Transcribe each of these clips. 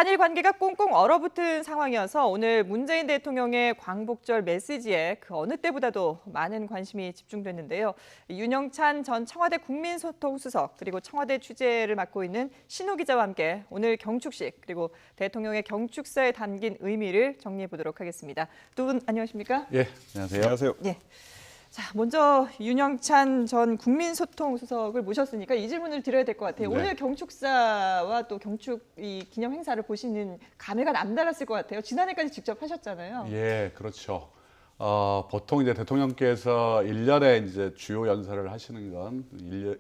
한일 관계가 꽁꽁 얼어붙은 상황이어서 오늘 문재인 대통령의 광복절 메시지에 그 어느 때보다도 많은 관심이 집중됐는데요. 윤영찬 전 청와대 국민소통수석 그리고 청와대 취재를 맡고 있는 신우 기자와 함께 오늘 경축식 그리고 대통령의 경축사에 담긴 의미를 정리해 보도록 하겠습니다. 두 분 안녕하십니까? 예, 안녕하세요. 안녕하세요. 예. 자, 먼저 윤영찬 전 국민소통수석을 모셨으니까 이 질문을 드려야 될 것 같아요. 네. 오늘 경축사와 또 경축 이 기념 행사를 보시는 감회가 남달랐을 것 같아요. 지난해까지 직접 하셨잖아요. 예, 그렇죠. 보통 이제 대통령께서 1년에 이제 주요 연설을 하시는 건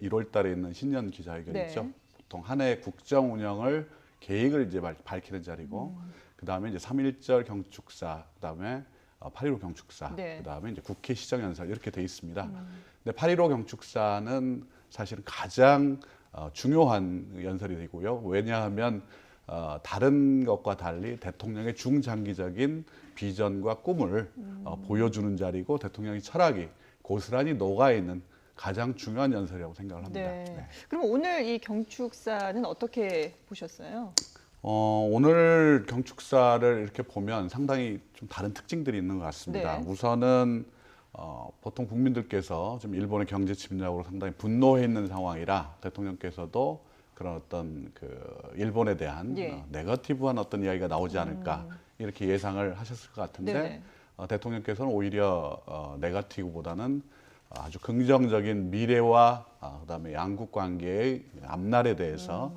1월 달에 있는 신년 기자회견이죠. 네. 보통 한 해 국정 운영을 계획을 이제 밝히는 자리고, 그다음에 이제 3.1절 경축사, 그다음에 8.15 경축사, 네. 그다음에 이제 국회 시정연설 이렇게 돼 있습니다. 근데 8.15 경축사는 사실은 가장 중요한 연설이 되고요. 왜냐하면 다른 것과 달리 대통령의 중장기적인 비전과 꿈을 보여주는 자리고 대통령의 철학이 고스란히 녹아있는 가장 중요한 연설이라고 생각을 합니다. 네. 네. 그럼 오늘 이 경축사는 어떻게 보셨어요? 오늘 경축사를 이렇게 보면 상당히 좀 다른 특징들이 있는 것 같습니다. 네. 우선은 보통 국민들께서 좀 일본의 경제 침략으로 상당히 분노해 있는 상황이라 대통령께서도 그런 어떤 그 일본에 대한 예. 네거티브한 어떤 이야기가 나오지 않을까 이렇게 예상을 하셨을 것 같은데 네네. 대통령께서는 오히려 네거티브보다는 아주 긍정적인 미래와 그다음에 양국 관계의 앞날에 대해서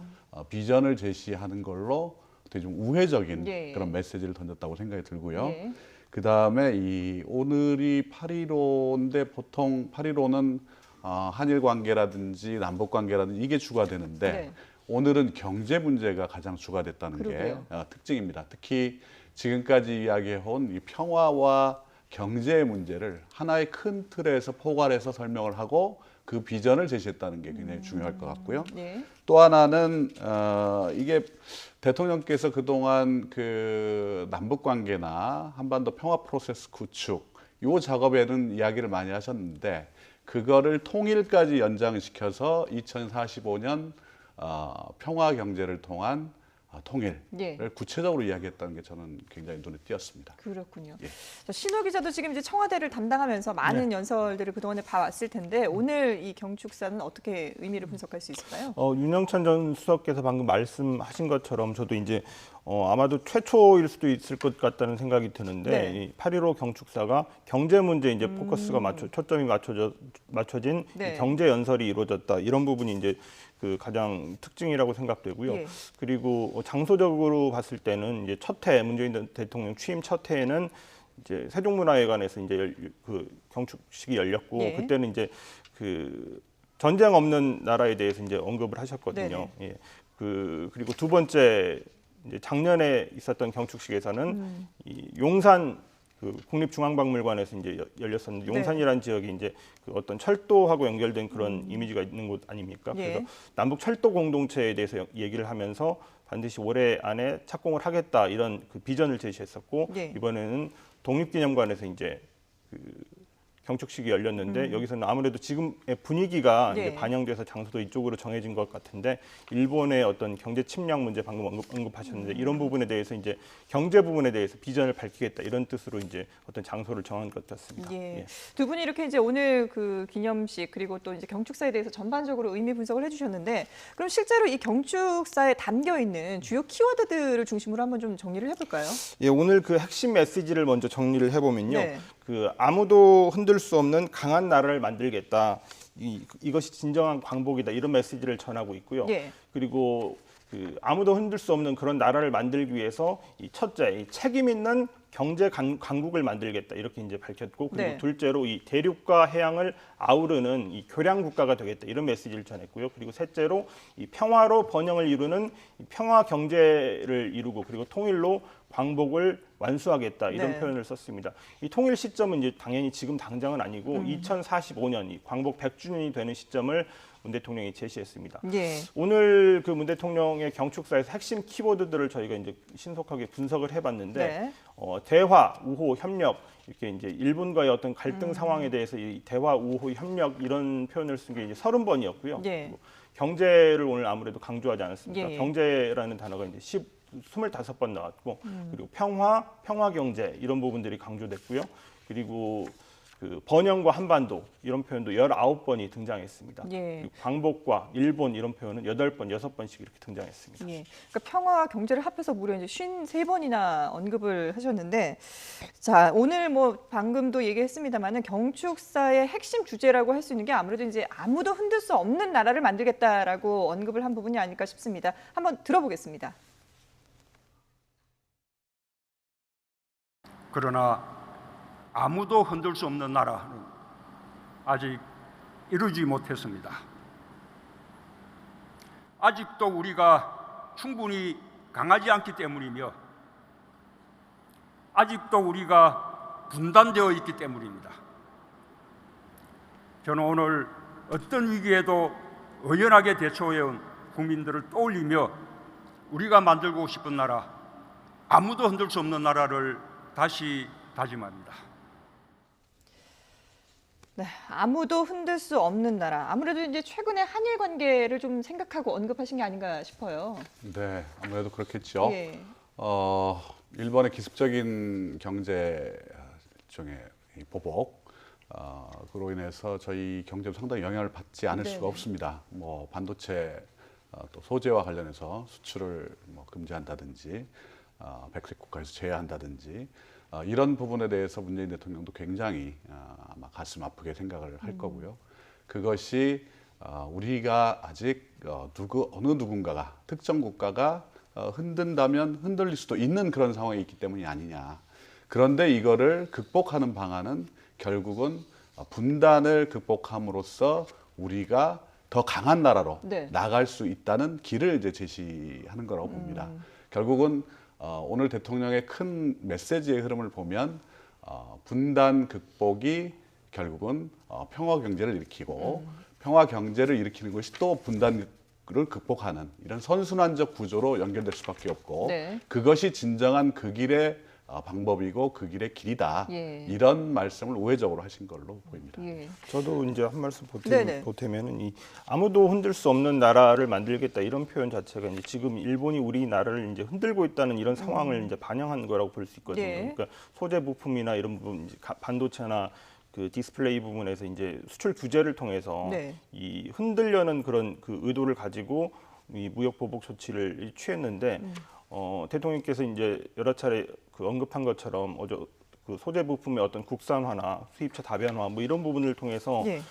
비전을 제시하는 걸로 되게 좀 우회적인 예. 그런 메시지를 던졌다고 생각이 들고요. 예. 그다음에 이 오늘이 8.15인데 보통 8.15는 한일 관계라든지 남북 관계라든지 이게 주가 되는데 네. 오늘은 경제 문제가 가장 주가 됐다는 게 그러게요. 특징입니다. 특히 지금까지 이야기해온 이 평화와 경제의 문제를 하나의 큰 틀에서 포괄해서 설명을 하고 그 비전을 제시했다는 게 굉장히 중요할 것 같고요. 네. 또 하나는 이게 대통령께서 그동안 그 남북 관계나 한반도 평화 프로세스 구축 요 작업에는 이야기를 많이 하셨는데 그거를 통일까지 연장시켜서 2045년 평화 경제를 통한 통일을 예. 구체적으로 이야기했다는 게 저는 굉장히 눈에 띄었습니다. 그렇군요. 예. 자, 신우 기자도 지금 이제 청와대를 담당하면서 많은 연설들을 그동안에 봐왔을 텐데 오늘 이 경축사는 어떻게 의미를 분석할 수 있을까요? 윤영찬 전 수석께서 방금 말씀하신 것처럼 저도 이제 아마도 최초일 수도 있을 것 같다는 생각이 드는데 네. 이 8.15 경축사가 경제 문제 이제 포커스가 초점이 맞춰진 네. 이 경제 연설이 이루어졌다 이런 부분이 이제 그 가장 특징이라고 생각되고요. 예. 그리고 장소적으로 봤을 때는 이제 첫 해 문재인 대통령 취임 첫 해에는 이제 세종문화회관에서 이제 그 경축식이 열렸고 예. 그때는 이제 그 전쟁 없는 나라에 대해서 이제 언급을 하셨거든요. 네네. 예. 그리고 두 번째 이제 작년에 있었던 경축식에서는 이 용산 그 국립중앙박물관에서 이제 열렸었는데 네. 용산이라는 지역이 이제 그 어떤 철도하고 연결된 그런 이미지가 있는 곳 아닙니까? 예. 그래서 남북 철도 공동체에 대해서 얘기를 하면서 반드시 올해 안에 착공을 하겠다 이런 그 비전을 제시했었고 예. 이번에는 독립기념관에서 이제 그 경축식이 열렸는데 여기서는 아무래도 지금의 분위기가 네. 이제 반영돼서 장소도 이쪽으로 정해진 것 같은데 일본의 어떤 경제 침략 문제 방금 언급하셨는데 이런 부분에 대해서 이제 경제 부분에 대해서 비전을 밝히겠다 이런 뜻으로 이제 어떤 장소를 정한 것 같습니다. 예. 예. 두 분이 이렇게 이제 오늘 그 기념식 그리고 또 이제 경축사에 대해서 전반적으로 의미 분석을 해주셨는데 그럼 실제로 이 경축사에 담겨 있는 주요 키워드들을 중심으로 한번 좀 정리를 해볼까요? 예, 오늘 그 핵심 메시지를 먼저 정리를 해보면요. 네. 그 아무도 흔들 수 없는 강한 나라를 만들겠다. 이것이 진정한 광복이다. 이런 메시지를 전하고 있고요. 예. 그리고 그 아무도 흔들 수 없는 그런 나라를 만들기 위해서 이 첫째, 이 책임 있는 경제 강국을 만들겠다. 이렇게 이제 밝혔고 그리고 네. 둘째로 이 대륙과 해양을 아우르는 이 교량 국가가 되겠다. 이런 메시지를 전했고요. 그리고 셋째로 이 평화로 번영을 이루는 이 평화 경제를 이루고 그리고 통일로 광복을 완수하겠다 이런 네. 표현을 썼습니다. 이 통일 시점은 이제 당연히 지금 당장은 아니고 2045년 이 광복 100주년이 되는 시점을 문 대통령이 제시했습니다. 예. 오늘 그 문 대통령의 경축사에서 핵심 키워드들을 저희가 이제 신속하게 분석을 해봤는데 네. 대화, 우호, 협력 이렇게 이제 일본과의 어떤 갈등 상황에 대해서 이 대화, 우호, 협력 이런 표현을 쓴 게 이제 30번이었고요. 예. 경제를 오늘 아무래도 강조하지 않았습니까? 예. 경제라는 단어가 이제 25번 나왔고 그리고 평화 경제 이런 부분들이 강조됐고요. 그리고 그 번영과 한반도 이런 표현도 19번이 등장했습니다. 예. 그리고 광복과 일본 이런 표현은 8번, 6번씩 이렇게 등장했습니다. 예. 그러니까 평화와 경제를 합해서 무려 이제 53번이나 언급을 하셨는데, 자, 오늘 뭐 방금도 얘기했습니다만은 경축사의 핵심 주제라고 할 수 있는 게 아무래도 이제 아무도 흔들 수 없는 나라를 만들겠다라고 언급을 한 부분이 아닐까 싶습니다. 한번 들어보겠습니다. 그러나 아무도 흔들 수 없는 나라는 아직 이루지 못했습니다. 아직도 우리가 충분히 강하지 않기 때문이며 아직도 우리가 분단되어 있기 때문입니다. 저는 오늘 어떤 위기에도 의연하게 대처해온 국민들을 떠올리며 우리가 만들고 싶은 나라, 아무도 흔들 수 없는 나라를 다시 다짐합니다. 네, 아무도 흔들 수 없는 나라. 아무래도 이제 최근에 한일 관계를 좀 생각하고 언급하신 게 아닌가 싶어요. 네, 아무래도 그렇겠죠. 예. 일본의 기습적인 경제 일종의 보복, 그로 인해서 저희 경제도 상당히 영향을 받지 않을 네네. 수가 없습니다. 뭐 반도체 또 소재와 관련해서 수출을 뭐 금지한다든지, 백색 국가에서 제외한다든지. 이런 부분에 대해서 문재인 대통령도 굉장히 아마 가슴 아프게 생각을 할 거고요. 그것이 우리가 아직 어느 누군가가 특정 국가가 흔든다면 흔들릴 수도 있는 그런 상황이 있기 때문이 아니냐. 그런데 이거를 극복하는 방안은 결국은 분단을 극복함으로써 우리가 더 강한 나라로 네. 나갈 수 있다는 길을 이제 제시하는 거라고 봅니다. 결국은 오늘 대통령의 큰 메시지의 흐름을 보면 분단 극복이 결국은 평화 경제를 일으키고 평화 경제를 일으키는 것이 또 분단을 극복하는 이런 선순환적 구조로 연결될 수밖에 없고 네. 그것이 진정한 그 길의 방법이고 그 길의 길이다. 예. 이런 말씀을 우회적으로 하신 걸로 보입니다. 예. 저도 이제 한 말씀 네네. 보태면은 이 아무도 흔들 수 없는 나라를 만들겠다 이런 표현 자체가 이제 지금 일본이 우리나라를 이제 흔들고 있다는 이런 상황을 이제 반영한 거라고 볼 수 있거든요. 예. 그러니까 소재 부품이나 이런 부분, 이제 반도체나 그 디스플레이 부분에서 이제 수출 규제를 통해서 네. 이 흔들려는 그런 그 의도를 가지고 이 무역 보복 조치를 취했는데 대통령께서 이제 여러 차례 그 언급한 것처럼 그 소재 부품의 어떤 국산화나 수입차 다변화 뭐 이런 부분을 통해서 예.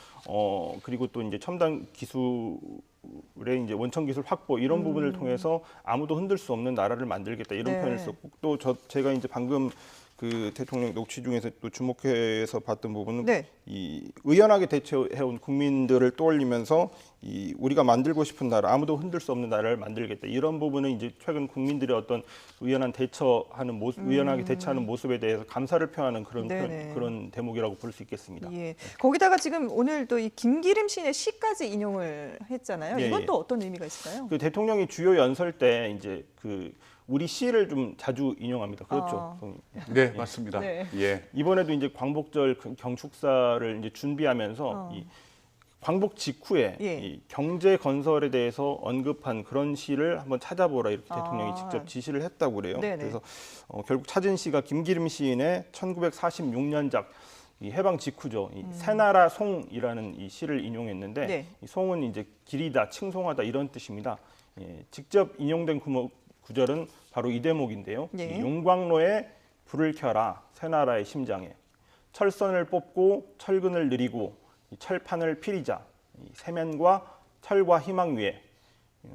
그리고 또 이제 첨단 기술의 이제 원천 기술 확보 이런 부분을 통해서 아무도 흔들 수 없는 나라를 만들겠다 이런 네. 표현을 썼고 또 제가 이제 방금 그 대통령 녹취 중에서 또 주목해서 봤던 부분은 네. 이 의연하게 대처해온 국민들을 떠올리면서 이 우리가 만들고 싶은 나라, 아무도 흔들 수 없는 나라를 만들겠다 이런 부분은 이제 최근 국민들의 어떤 의연한 대처하는 모습, 의연하게 대처하는 모습에 대해서 감사를 표하는 그런 네네. 그런 대목이라고 볼 수 있겠습니다. 예. 거기다가 지금 오늘 또 이 김기림 시인의 시까지 인용을 했잖아요. 예, 이건 예. 또 어떤 의미가 있을까요? 그 대통령이 주요 연설 때 이제 그 우리 시를 좀 자주 인용합니다. 그렇죠. 성님. 네, 맞습니다. 네. 예. 이번에도 이제 광복절 경축사를 이제 준비하면서 이 광복 직후에 예. 이 경제 건설에 대해서 언급한 그런 시를 한번 찾아보라 이렇게 대통령이 직접 지시를 했다고 그래요. 네네. 그래서 결국 찾은 시가 김기림 시인의 1946년작 이 해방 직후죠. 이 새나라 송이라는 이 시를 인용했는데 네. 이 송은 이제 길이다, 칭송하다 이런 뜻입니다. 예, 직접 인용된 구절은 바로 이 대목인데요. 예. 이 용광로에 불을 켜라 새나라의 심장에 철선을 뽑고 철근을 느리고 이 철판을 피리자 이 세면과 철과 희망 위에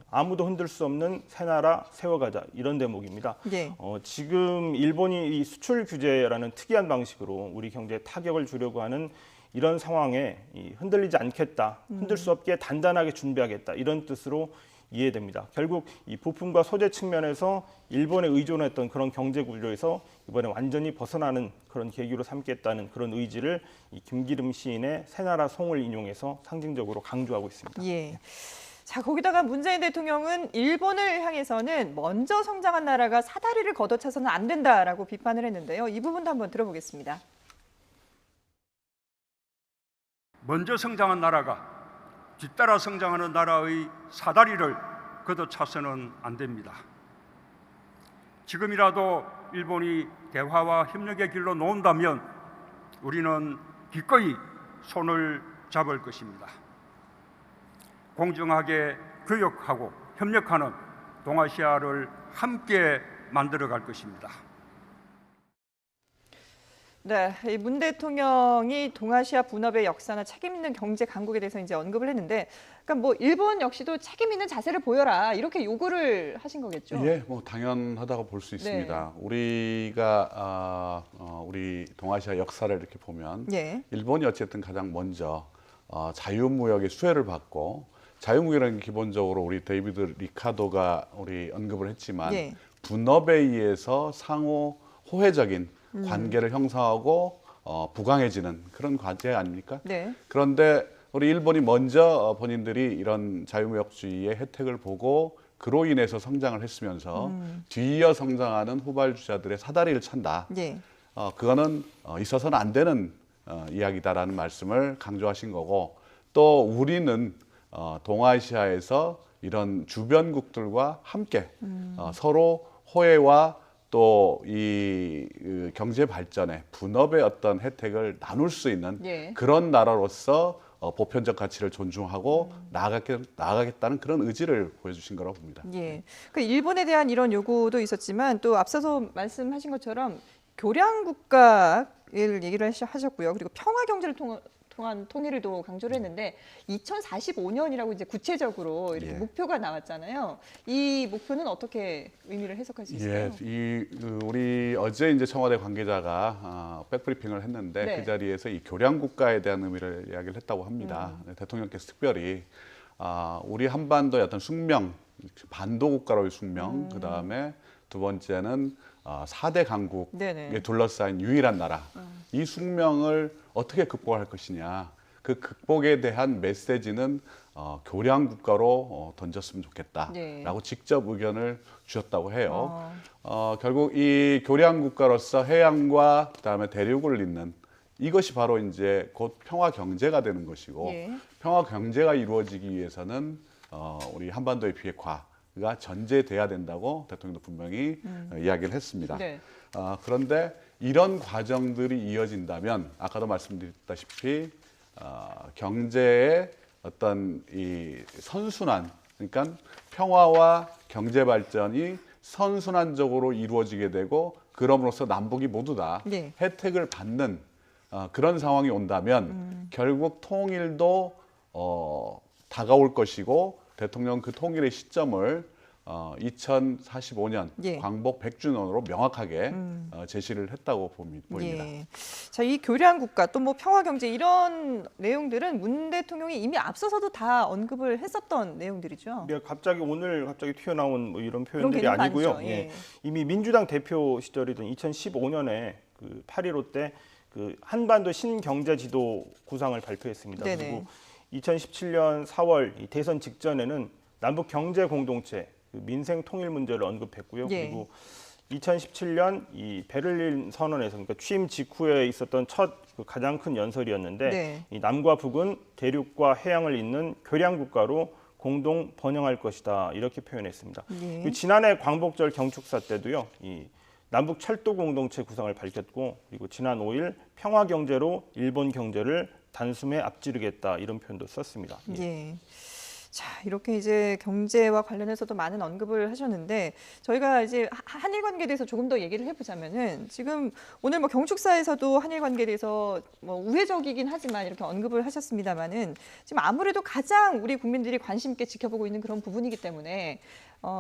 아무도 흔들 수 없는 새나라 세워가자 이런 대목입니다. 예. 지금 일본이 이 수출 규제라는 특이한 방식으로 우리 경제에 타격을 주려고 하는 이런 상황에 이 흔들리지 않겠다, 흔들 수 없게 단단하게 준비하겠다 이런 뜻으로 이해됩니다. 결국 이 부품과 소재 측면에서 일본에 의존했던 그런 경제 구조에서 이번에 완전히 벗어나는 그런 계기로 삼겠다는 그런 의지를 이 김기름 시인의 새나라 송을 인용해서 상징적으로 강조하고 있습니다. 예. 자, 거기다가 문재인 대통령은 일본을 향해서는 먼저 성장한 나라가 사다리를 걷어차서는 안 된다라고 비판을 했는데요. 이 부분도 한번 들어보겠습니다. 먼저 성장한 나라가 뒤따라 성장하는 나라의 사다리를 걷어차서는 안 됩니다. 지금이라도 일본이 대화와 협력의 길로 놓은다면 우리는 기꺼이 손을 잡을 것입니다. 공정하게 교역하고 협력하는 동아시아를 함께 만들어갈 것입니다. 네, 이 문 대통령이 동아시아 분업의 역사나 책임 있는 경제 강국에 대해서 이제 언급을 했는데, 그러니까 뭐 일본 역시도 책임 있는 자세를 보여라 이렇게 요구를 하신 거겠죠? 예, 뭐 당연하다고 볼 수 있습니다. 우리가 우리 동아시아 역사를 이렇게 보면 예. 일본이 어쨌든 가장 먼저 자유무역의 수혜를 받고, 자유무역이라는 게 기본적으로 우리 데이비드 리카도가 우리 언급을 했지만 예. 분업에 의해서 상호 호혜적인 관계를 형성하고 부강해지는 그런 과제 아닙니까? 네. 그런데 우리 일본이 먼저 본인들이 이런 자유무역주의의 혜택을 보고 그로 인해서 성장을 했으면서 뒤이어 성장하는 후발주자들의 사다리를 찬다. 예. 그거는 있어서는 안 되는 이야기다라는 말씀을 강조하신 거고, 또 우리는 동아시아에서 이런 주변국들과 함께 서로 호혜와 또 이 경제 발전에 분업의 어떤 혜택을 나눌 수 있는 예. 그런 나라로서 보편적 가치를 존중하고 나아가겠다는 그런 의지를 보여주신 거라고 봅니다. 예. 그 일본에 대한 이런 요구도 있었지만 또 앞서서 말씀하신 것처럼 교량 국가를 얘기를 하셨고요. 그리고 평화 경제를 통한 통일을 또 강조를 했는데 2045년이라고 이제 구체적으로 이렇게 예. 목표가 나왔잖아요. 이 목표는 어떻게 의미를 해석할 수 있을까요? 예, 우리 어제 이제 청와대 관계자가 백브리핑을 했는데 네. 그 자리에서 이 교량 국가에 대한 의미를 이야기를 했다고 합니다. 대통령께서 특별히 우리 한반도의 어떤 숙명, 반도 국가로의 숙명, 그 다음에 두 번째는 4대 강국에 네네. 둘러싸인 유일한 나라. 이 숙명을 어떻게 극복할 것이냐. 그 극복에 대한 메시지는 교량 국가로 던졌으면 좋겠다라고 네. 직접 의견을 주셨다고 해요. 결국 이 교량 국가로서 해양과 그다음에 대륙을 잇는 이것이 바로 이제 곧 평화 경제가 되는 것이고, 예. 평화 경제가 이루어지기 위해서는 우리 한반도의 비핵화가 전제돼야 된다고 대통령도 분명히 이야기를 했습니다. 네. 그런데 이런 과정들이 이어진다면 아까도 말씀드렸다시피 경제의 어떤 이 선순환, 그러니까 평화와 경제 발전이 선순환적으로 이루어지게 되고, 그럼으로써 남북이 모두 다 네. 혜택을 받는 그런 상황이 온다면 결국 통일도 다가올 것이고, 대통령 그 통일의 시점을 2045년 예. 광복 100주년으로 명확하게 제시를 했다고 보입니다. 예. 자, 이 교량 국가 또 뭐 평화 경제 이런 내용들은 문 대통령이 이미 앞서서도 다 언급을 했었던 내용들이죠. 네, 갑자기 튀어나온 뭐 이런 그런 표현들이 개념 아니고요. 아니죠. 예. 예. 이미 민주당 대표 시절이던 2015년에 그 8.15 때 그 한반도 신경제 지도 구상을 발표했습니다. 네네. 그리고 2017년 4월 이 대선 직전에는 남북 경제 공동체 그 민생 통일 문제를 언급했고요. 예. 그리고 2017년 이 베를린 선언에서, 그러니까 취임 직후에 있었던 첫 그 가장 큰 연설이었는데, 네. 이 남과 북은 대륙과 해양을 잇는 교량 국가로 공동 번영할 것이다, 이렇게 표현했습니다. 예. 그 지난해 광복절 경축사 때도요, 이 남북 철도 공동체 구상을 밝혔고, 그리고 지난 5일 평화 경제로 일본 경제를 단숨에 앞지르겠다, 이런 표현도 썼습니다. 예. 자, 이렇게 이제 경제와 관련해서도 많은 언급을 하셨는데, 저희가 이제 한일 관계에 대해서 조금 더 얘기를 해보자면은, 지금 오늘 뭐 경축사에서도 한일 관계에 대해서 뭐 우회적이긴 하지만 이렇게 언급을 하셨습니다만은, 지금 아무래도 가장 우리 국민들이 관심 있게 지켜보고 있는 그런 부분이기 때문에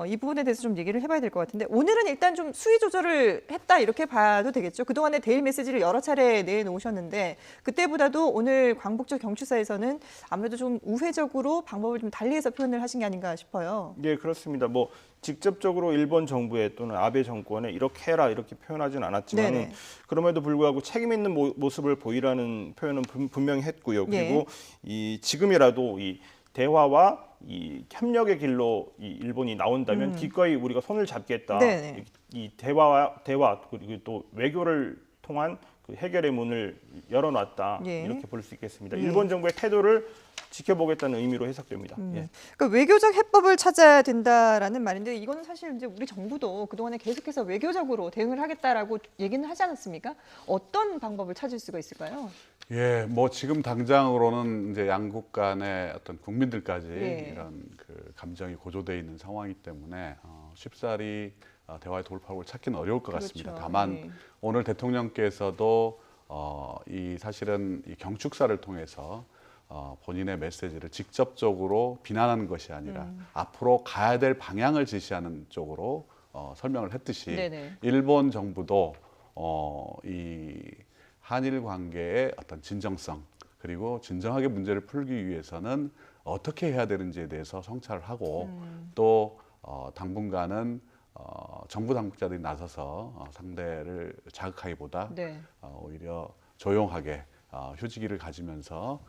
이 부분에 대해서 좀 얘기를 해봐야 될 것 같은데, 오늘은 일단 좀 수위 조절을 했다 이렇게 봐도 되겠죠. 그동안에 데일 메시지를 여러 차례 내놓으셨는데, 그때보다도 오늘 광복절 경축사에서는 아무래도 좀 우회적으로 방법을 좀 달리해서 표현을 하신 게 아닌가 싶어요. 네, 그렇습니다. 뭐 직접적으로 일본 정부에 또는 아베 정권에 이렇게 해라, 이렇게 표현하지는 않았지만, 네네. 그럼에도 불구하고 책임 있는 모습을 보이라는 표현은 분명히 했고요. 그리고 이 지금이라도 이 대화와 이 협력의 길로 이 일본이 나온다면 기꺼이 우리가 손을 잡겠다. 네네. 이 대화 그리고 또 외교를 통한 그 해결의 문을 열어놨다, 예. 이렇게 볼 수 있겠습니다. 예. 일본 정부의 태도를 지켜보겠다는 의미로 해석됩니다. 예. 그러니까 외교적 해법을 찾아야 된다라는 말인데 이거는 사실 이제 우리 정부도 그동안에 계속해서 외교적으로 대응을 하겠다라고 얘기는 하지 않았습니까? 어떤 방법을 찾을 수가 있을까요? 예, 뭐 지금 당장으로는 이제 양국 간의 어떤 국민들까지 예. 이런 그 감정이 고조돼 있는 상황이기 때문에 쉽사리 대화의 돌파구를 찾기는 어려울 것 같습니다. 그렇죠. 다만 예. 오늘 대통령께서도 이 사실은 이 경축사를 통해서 본인의 메시지를 직접적으로 비난하는 것이 아니라 앞으로 가야 될 방향을 제시하는 쪽으로 설명을 했듯이 네네. 일본 정부도 이 한일 관계의 어떤 진정성 그리고 진정하게 문제를 풀기 위해서는 어떻게 해야 되는지에 대해서 성찰을 하고 또 당분간은 정부 당국자들이 나서서 상대를 자극하기보다 네. 오히려 조용하게 휴지기를 가지면서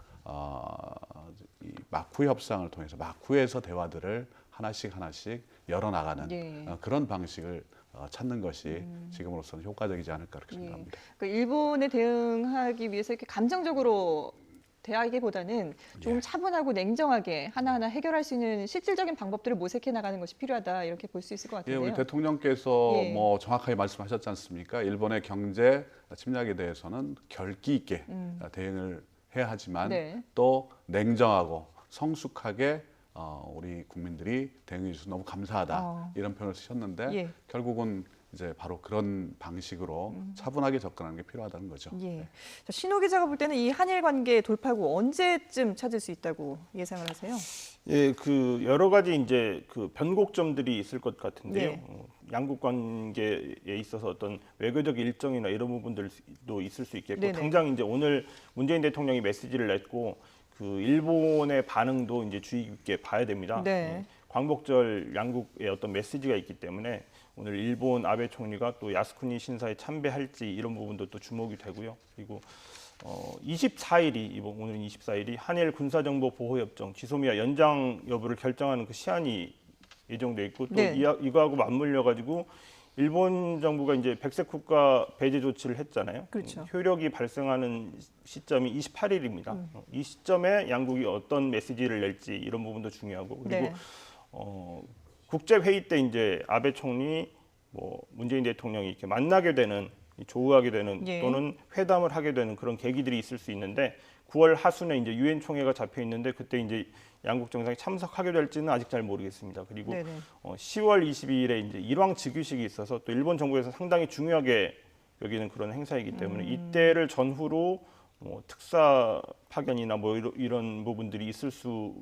이 막후 협상을 통해서 막후에서 대화들을 하나씩 열어나가는 예. 그런 방식을 찾는 것이 지금으로서는 효과적이지 않을까 그렇게 생각합니다. 그 일본에 대응하기 위해서 이렇게 감정적으로 대하기보다는 좀 예. 차분하고 냉정하게 하나하나 해결할 수 있는 실질적인 방법들을 모색해 나가는 것이 필요하다 이렇게 볼 수 있을 것 예, 같은데요. 우리 대통령께서 예. 뭐 정확하게 말씀하셨지 않습니까? 일본의 경제 침략에 대해서는 결기 있게 대응을 해야 하지만 네. 또 냉정하고 성숙하게 우리 국민들이 대응해 주셔서 너무 감사하다 이런 표현을 쓰셨는데 예. 결국은 이제 바로 그런 방식으로 차분하게 접근하는 게 필요하다는 거죠. 예. 자, 신호 기자가 볼 때는 이 한일 관계 돌파구 언제쯤 찾을 수 있다고 예상을 하세요? 예, 그 여러 가지 이제 그 변곡점들이 있을 것 같은데요. 네. 양국 관계에 있어서 어떤 외교적 일정이나 이런 부분들도 있을 수 있겠고, 네네. 당장 이제 오늘 문재인 대통령이 메시지를 냈고 그 일본의 반응도 이제 주의 깊게 봐야 됩니다. 네. 광복절 양국의 어떤 메시지가 있기 때문에 오늘 일본 아베 총리가 또 야스쿠니 신사에 참배할지 이런 부분도 또 주목이 되고요. 그리고 24일이 이번 오늘은 24일이 한일 군사정보 보호협정 지소미아 연장 여부를 결정하는 그 시한이 예정돼 있고 또 네. 이거하고 맞물려 가지고 일본 정부가 이제 백색 국가 배제 조치를 했잖아요. 그렇죠. 효력이 발생하는 시점이 28일입니다. 이 시점에 양국이 어떤 메시지를 낼지 이런 부분도 중요하고 그리고 네. 국제 회의 때 이제 아베 총리 뭐 문재인 대통령이 이렇게 만나게 되는 조우하게 되는 예. 또는 회담을 하게 되는 그런 계기들이 있을 수 있는데 9월 하순에 이제 유엔 총회가 잡혀 있는데 그때 이제 양국 정상이 참석하게 될지는 아직 잘 모르겠습니다. 그리고 네네. 10월 22일에 이제 일왕 즉위식이 있어서 또 일본 정부에서 상당히 중요하게 여기는 그런 행사이기 때문에 이때를 전후로 뭐 특사 파견이나 뭐 이런 부분들이 있을 수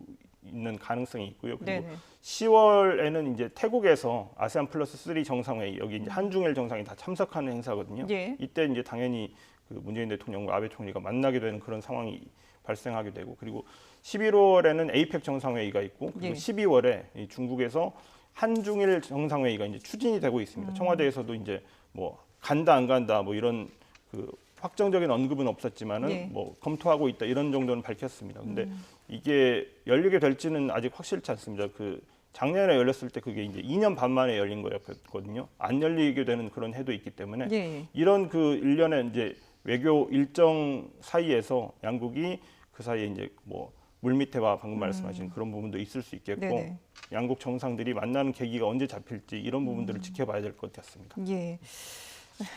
있는 가능성이 있고요. 그리고 네네. 10월에는 이제 태국에서 아세안 플러스 3 정상회의 여기 이제 한중일 정상이 다 참석하는 행사거든요. 예. 이때 이제 당연히 그 문재인 대통령과 아베 총리가 만나게 되는 그런 상황이 발생하게 되고 그리고 11월에는 에이펙 정상회의가 있고 그리고 예. 12월에 이 중국에서 한중일 정상회의가 이제 추진이 되고 있습니다. 청와대에서도 이제 뭐 간다 안 간다 뭐 이런 그 확정적인 언급은 없었지만은 예. 뭐 검토하고 있다 이런 정도는 밝혔습니다. 근데 이게 열리게 될지는 아직 확실치 않습니다. 그 작년에 열렸을 때 그게 이제 2년 반 만에 열린 거였거든요. 안 열리게 되는 그런 해도 있기 때문에 예. 이런 그 일련의 이제 외교 일정 사이에서 양국이 그 사이에 이제 뭐 물밑에와 방금 말씀하신 그런 부분도 있을 수 있겠고 네네. 양국 정상들이 만나는 계기가 언제 잡힐지 이런 부분들을 지켜봐야 될 것 같습니다. 예.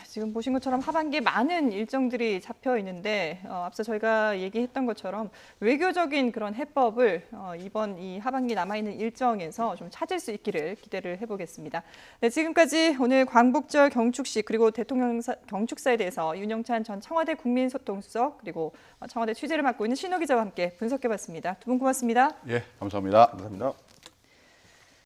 지금 보신 것처럼 하반기에 많은 일정들이 잡혀 있는데 앞서 저희가 얘기했던 것처럼 외교적인 그런 해법을 이번 이 하반기 남아있는 일정에서 좀 찾을 수 있기를 기대를 해보겠습니다. 네, 지금까지 오늘 광복절 경축식 그리고 대통령 경축사에 대해서 윤영찬 전 청와대 국민소통수석 그리고 청와대 취재를 맡고 있는 신호 기자와 함께 분석해봤습니다. 두 분 고맙습니다. 예, 감사합니다. 감사합니다.